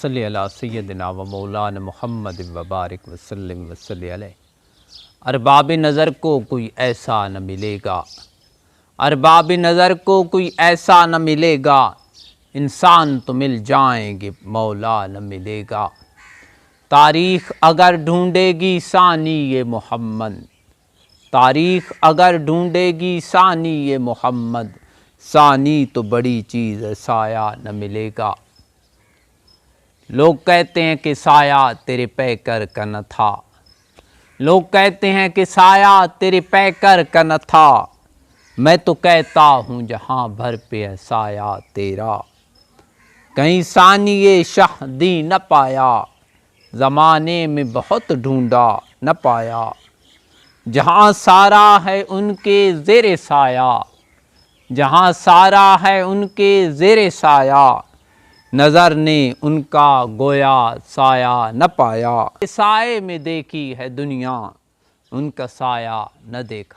सल्ली अला सय्यदिना व मौलाना मुहम्मद व बारिक वसल्लम वसल्ली अलैहि। अरबाब नज़र को कोई ऐसा न मिलेगा, अरबाब नज़र को कोई ऐसा न मिलेगा, इंसान तो मिल जाएंगे मौला न मिलेगा। तारीख़ अगर ढूंढेगी सानी ये मोहम्मद, तारीख़ अगर ढूंढेगी सानी ये मोहम्मद, सानी तो बड़ी चीज़ है साया न मिलेगा। लोग कहते हैं कि साया तेरे पैकर का न था, लोग कहते हैं कि साया तेरे पैकर का न था, मैं तो कहता हूँ जहाँ भर पे है साया तेरा। कहीं सानिए शाहदी न पाया, ज़माने में बहुत ढूंढा न पाया, जहाँ सारा है उनके ज़ेरे साया, जहाँ सारा है उनके ज़ेरे साया, नज़र ने उनका गोया साया न पाया। साए में देखी है दुनिया, उनका साया न देखा।